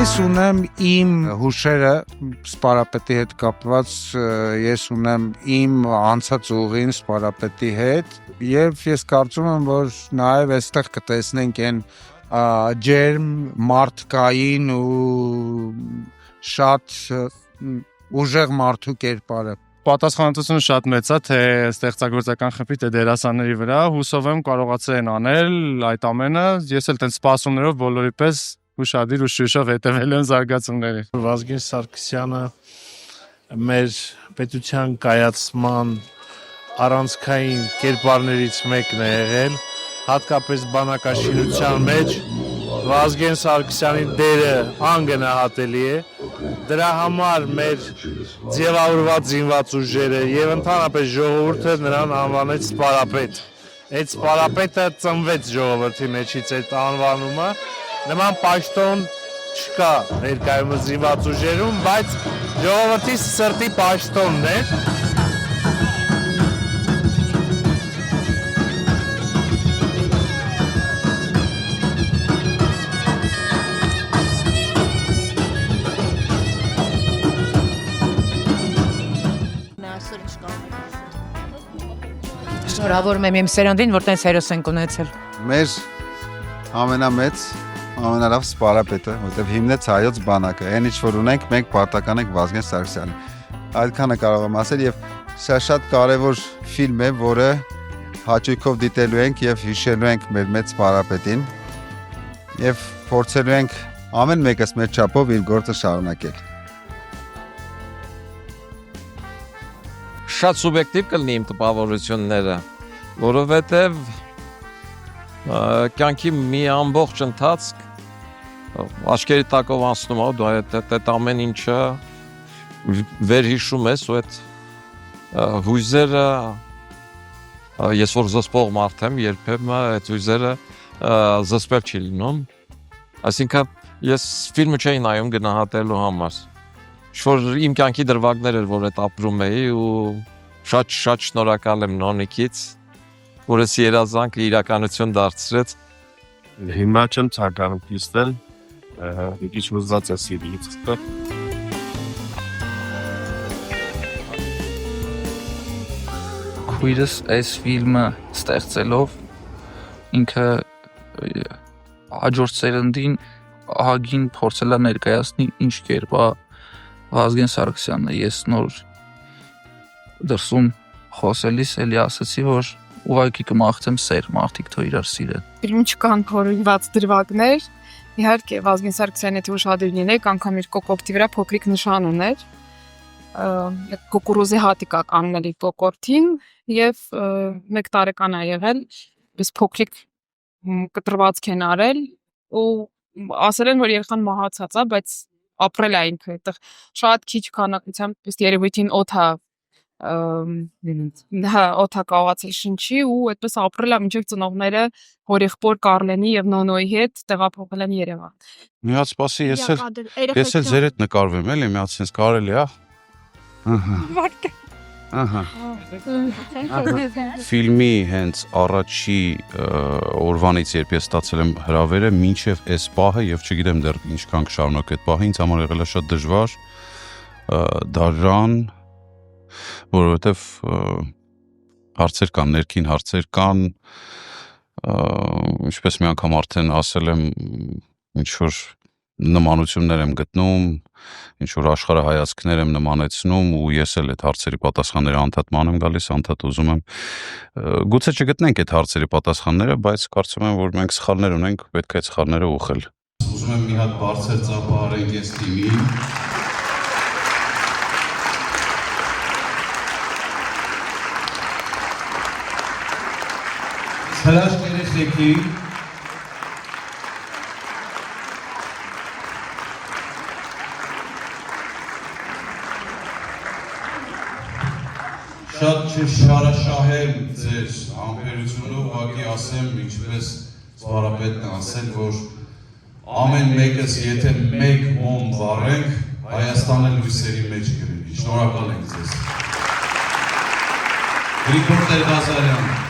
Ես ունեմ իմ հուշերը սպարապետի հետ կապված, ես ունեմ իմ անցած ուղին սպարապետի հետ եւ ես կարծում եմ, որ նաեւ այստեղ կտեսնենք այն ջերմ մարդկային ու շատ ուժեղ մարդու կերպարը։ Պատասխանատվությունը շատ մեծ է, թե ստեղծագործական խմբի, թե դերասանների վրա, հուսով եմ կարողացել են անել այդ ամենը, ես էլ տենց սպասումներով բոլորի պես ուշադիր ու շուշով հետևել եմ զարգացումների։ Վազգեն Սարգսյանը մեր պետության կայացման առանցքային կերպարներից մեկն է եղել, հատկապես բանակաշինության մեջ Վազգեն Սարգսյանի դերը անգնահատելի է, դրա համար մեր ձևավորված զինված ուժերը եւ ընդհանրապես ժողովուրդը նրան անվանեց սպարապետ։ Այդ սպարապետը ծնվեց ժողովրդի մեջից այդ անվանումը, նման պաշտոն չկա ներկայումս զինված ուժերում, բայց ժողովրդի սրտի պաշտոնն է։ Շնորհավորում եմ իմ սերնդին, որ տենց հերոս ենք ունեցել։ Մեր ամենամեծ, ամենալավ սպարապետը, որտեղ հիմնեց հայոց բանակը, այն ինչ որ ունենք, մենք պարտական ենք Վազգեն Սարգսյանին։ Այդքանը կարող եմ ասել եւ սա շատ կարեւոր ֆիլմ է, որը հաճույքով դիտելու ենք եւ հիշելու ենք մեր մեծ սպարապետին եւ փորձելու ենք ամեն մեկս մեր չափով իր գործը շարունակել։ Շատ սուբյեկտիվ կլինի իմ տպավորությունները, որովհետև կյանքի մի ամբողջ ընթացք աչքերի տակով անցնում է, դու այդ ամեն ինչը վերհիշում ես ու այդ հույզերը, ես որ զսպող մարդ եմ, երբեմն այդ հույզերը զսպել չի լինում, այսինքն ես ֆիլմը չէի նայում գնահատելու համար, որ իմ կյանքի դրվագներ էր, որ այդ ապրում էի ու շատ շնորհակալ եմ Նոնիկից, որ այս երազանքը իրականություն դարձրեց։ Հիմա չեմ ցանկանում կիսվել, մի քիչ ուզած է սիրիից։ Քույրս այս ֆիլմը ստեղծելով ինքը հաջորդ սերնդին ահագին փորձել է ներկայացնել ինչ կերպ է Վազգեն Սարգսյանը, ես նոր դրսում խոսելիս էլի ասացի, որ ուղղակի կմաղթեմ սեր, մարդիկ թող իրար սիրեն։ Ֆիլմում չկան հորինված դրվագներ, իհարկե Վազգեն Սարգսյանը եթե ուշադիր լինեք, անգամ իր կոկորդի վրա փոքրիկ նշան ուներ, կուկուրուզի հատիկ է կանգնել իր կոկորդին եւ 1 տարեկան է եղել, պես փոքրիկ կտրվածք են արել ու ասել են, որ երեխան մահացած է, բայց ապրել է ինքը, այդտեղ շատ քիչ քանակությամբ ըստ երևույթին օդա կարողացել շնչի ու այդպես ապրել է մինչև ծնողները հորեղբոր Կարլենի եւ Նոնոյի հետ տեղափոխել են Երևան։ Մի հատ սպասի, ես էլ ձեր հետ նկարվեմ, էլի, մի հատ sense կարելի է։ Ահա։ Ֆիլմի հենց առաջի օրվանից երբ ես ստացել եմ հրավերը, մինչև այս պահը եւ չգիտեմ դեռ ինչքան կշարունակ այդ պահը, ինձ համար եղել է շատ դժվար, դաժան, որովհետեւ հարցեր կան, ներքին հարցեր կան, ինչպես մի անգամ արդեն ասել եմ, ինչ որ նմանություններ եմ գտնում, ինչ որ աշխարհայացքներ եմ նմանեցնում ու ես էլ այդ հարցերի պատասխանները անդադ ման եմ գալիս, անդադ ուզում եմ գուցե չգտնենք այդ հարցերի պատասխանները, բայց կարծում եմ, որ մենք սխալներ ունենք, պետք է այդ սխալները ուղղել։ Ուզում եմ մի հատ բարձր ծափահարենք այս թիմին։ Հրաշք երեխեքի շատ չշարաշահեմ ձեր համբերությունը, ուղղակի ասեմ, ինչպես սպարապետն է ասել, որ ամեն մեկս եթե մեկ մոմ վառենք, Հայաստանը լույսերի մեջ կլինի։ Շնորհակալ ենք ձեզ։ Գրիգոր Տեր-Ղազարյան